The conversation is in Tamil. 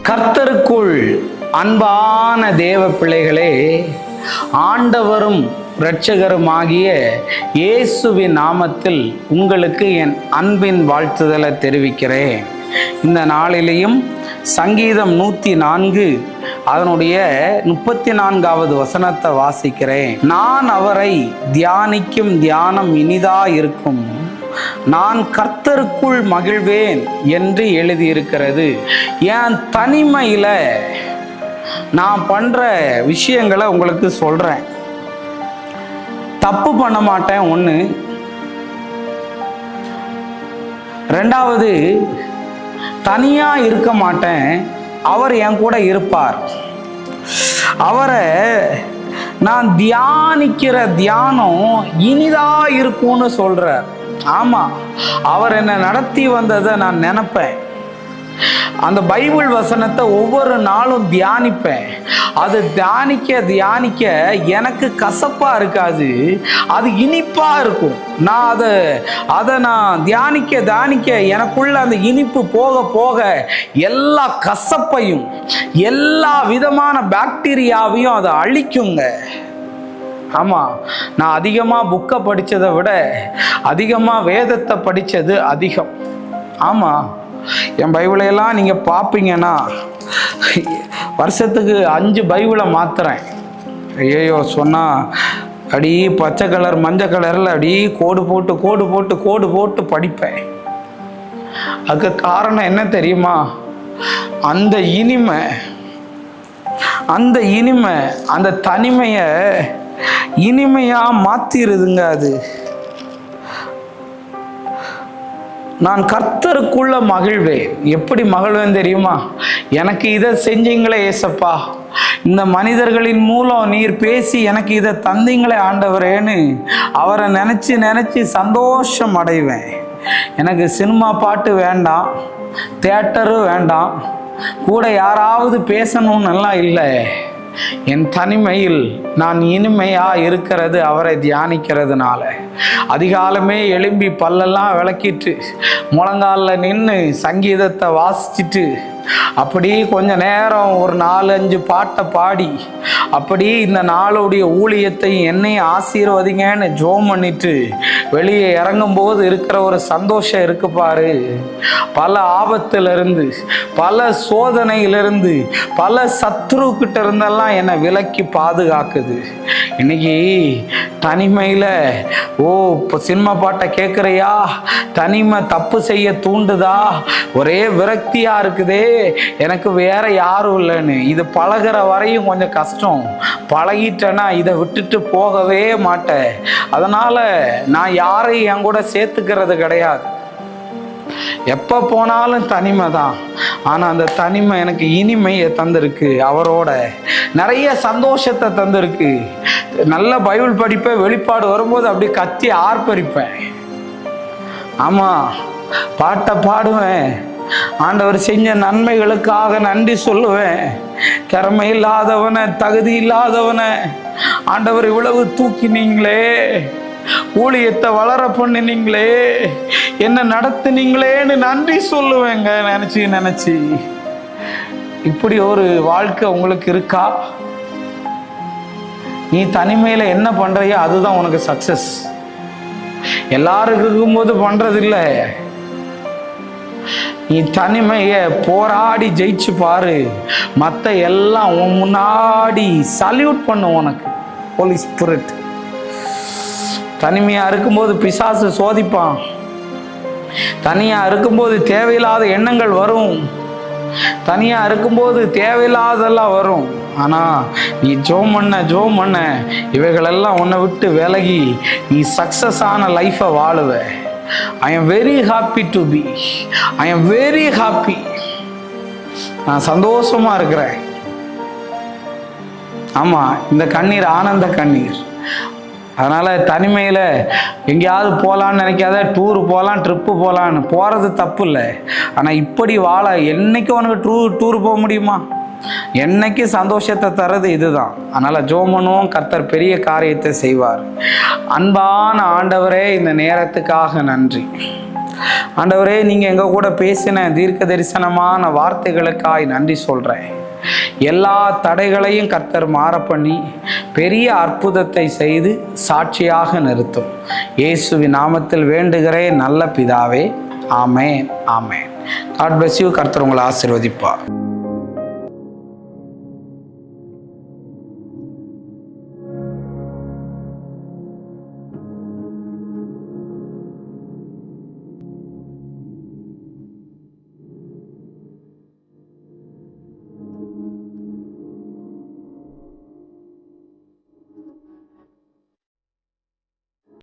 கர்த்தருக்குள் அன்பான தேவ பிள்ளைகளே, ஆண்டவரும் இரட்சகருமாகிய இயேசுவின் நாமத்தில் உங்களுக்கு என் அன்பின் வாழ்த்துதலை தெரிவிக்கிறேன். இந்த நாளிலேயும் சங்கீதம் 104 அதனுடைய 34வது வசனத்தை வாசிக்கிறேன். நான் அவரை தியானிக்கும் தியானம் இனிதா இருக்கும், நான் கர்த்தருக்குள் மகிழ்வேன் என்று எழுதியிருக்கிறது. என் தனிமையில் நான் பண்ற விஷயங்களை உங்களுக்கு சொல்றேன். தப்பு பண்ண மாட்டேன். ஒன்று. ரெண்டாவது, தனியா இருக்க மாட்டேன். அவர் என் கூட இருப்பார். அவரை நான் தியானிக்கிற தியானம் இனிதா இருக்கும்னு சொல்றார். ஆமா, அவர் என்னை நடத்தி வந்ததை நான் நினைப்பேன். அந்த பைபிள் வசனத்தை ஒவ்வொரு நாளும் தியானிப்பேன். அது தியானிக்க எனக்கு கசப்பா இருக்காது, அது இனிப்பா இருக்கும். நான் அதை நான் தியானிக்க எனக்குள்ள அந்த இனிப்பு போக போக எல்லா கசப்பையும் எல்லா விதமான பாக்டீரியாவையும் அதை அழிக்குங்க. ஆமாம், நான் அதிகமாக புக்கை படித்ததை விட அதிகமாக வேதத்தை படித்தது அதிகம். ஆமாம், என் பைபிளையெல்லாம் நீங்கள் பார்ப்பீங்கன்னா வருஷத்துக்கு 5 பைபிளை மாத்துறேன். ஐயோ சொன்னால் அடி பச்சை கலர் மஞ்சள் கலரில் அடி கோடு போட்டு படிப்பேன். அதுக்கு காரணம் என்ன தெரியுமா? அந்த இனிமை அந்த தனிமையை இனிமையாக மாற்றிடுதுங்க. அது நான் கர்த்தருக்குள்ள மகிழ்வேன். எப்படி மகிழ்வேன் தெரியுமா? எனக்கு இதை செஞ்சீங்களே ஏசப்பா, இந்த மனிதர்களின் மூலம் நீர் பேசி எனக்கு இதை தந்தீங்களே ஆண்டவரேன்னு அவரை நினச்சி சந்தோஷம் அடைவேன். எனக்கு சினிமா பாட்டு வேண்டாம், தியேட்டரும் வேண்டாம், கூட யாராவது பேசணும்னு எல்லாம் இல்லை. என் தனிமையில் நான் இனிமையா இருக்கிறது அவரை தியானிக்கிறதுனால. அதிகாலமே எழும்பி பல்லெல்லாம் விளக்கிட்டு முழங்காலில் நின்று சங்கீதத்தை வாசிச்சுட்டு அப்படி கொஞ்ச நேரம் ஒரு 4-5 பாட்டை பாடி அப்படி இந்த நாளுடைய ஊழியத்தை என்னையும் ஆசீர்வதிங்கன்னு ஜோம் பண்ணிட்டு வெளியே இறங்கும்போது இருக்கிற ஒரு சந்தோஷம் இருக்கு பாரு. பல ஆபத்திலிருந்து, பல சோதனையிலிருந்து, பல சத்ருக்கிட்ட இருந்தெல்லாம் என்னை விலக்கி பாதுகாக்குது. இன்னைக்கு தனிமையில் இப்போ சினிமா பாட்டை கேட்குறியா? தனிமை தப்பு செய்ய தூண்டுதா? ஒரே விரக்தியா இருக்குதே, எனக்கு வேற யாரும் இல்லைன்னு. இது பழகிற வரையும் கொஞ்சம் கஷ்டம். பழகிட்டேன்னா இதை விட்டுட்டு போகவே மாட்டேன். அதனால நான் யாரையும் என் கூட சேர்த்துக்கிறது கிடையாது. எப்போ போனாலும் தனிமை தான். ஆனால் அந்த தனிமை எனக்கு இனிமையை தந்திருக்கு. அவரோட நிறைய சந்தோஷத்தை தந்திருக்கு. நல்ல பைபிள் படிப்பேன், வெளிப்பாடு வரும்போது அப்படி கத்தி ஆர்ப்பரிப்பேன். ஆமாம், பாட்டை பாடுவேன், ஆண்டவர் செஞ்ச நன்மைகளுக்காக நன்றி சொல்லுவேன். திறமை இல்லாதவனை, தகுதி இல்லாதவனை ஆண்டவர் இவ்வளவு தூக்கினீங்களே, ஊழியத்தை வளர பண்ணினீங்களே, என்ன நடத்துனீங்களேன்னு நன்றி சொல்லுவேங்க. நினைச்சு இப்படி ஒரு வாழ்க்கை உங்களுக்கு இருக்கா? நீ தனிமையில என்ன பண்றியோ அதுதான் உனக்கு சக்சஸ். எல்லாரும் இருக்கும்போது பண்றது இல்லை. நீ தனிமையை போராடி ஜெயிச்சு பாரு. மற்ற எல்லாம் உன் முன்னாடி சல்யூட் பண்ணு. உனக்கு ஹோலி ஸ்பிரிட். தனிமையா இருக்கும்போது பிசாசு சோதிப்பான். தனியா இருக்கும்போது தேவையில்லாத எண்ணங்கள் வரும். தனியா இருக்கும்போது தேவையில்லாதெல்லாம் வரும். ஆனா நீ ஜோம் பண்ண இவைகளெல்லாம் உன்னை விட்டு விலகி நீ சக்சஸ் ஆன லைஃபை வாழுவ. I am very happy to be. I am very happy. நான் சந்தோஷமா இருக்கிறேன். ஆமா, இந்த கண்ணீர் ஆனந்த கண்ணீர். அதனால தனிமையில் எங்கேயாவது போகலான்னு நினைக்காத. டூர் போகலாம், ட்ரிப்பு போகலான்னு போகிறது தப்பு இல்லை. ஆனால் இப்படி வாழ என்னைக்கு உனக்கு டூர் போக முடியுமா? என்னைக்கு சந்தோஷத்தை தர்றது இதுதான். அதனால் ஜெபம் பண்ணுவோம், கர்த்தர் பெரிய காரியத்தை செய்வார். அன்பான ஆண்டவரே, இந்த நேரத்துக்காக நன்றி. ஆண்டவரே, நீங்கள் எங்கள் கூட பேசின தீர்க்க தரிசனமான வார்த்தைகளுக்காய் நன்றி சொல்கிறேன். எல்லா தடைகளையும் கர்த்தர் மாற பண்ணி பெரிய அற்புதத்தை செய்து சாட்சியாக நிறுத்தும். இயேசுவின் நாமத்தில் வேண்டுகிறேன் நல்ல பிதாவே. ஆமேன், ஆமேன். God bless you. கர்த்தர் உங்களை ஆசீர்வதிப்பார்.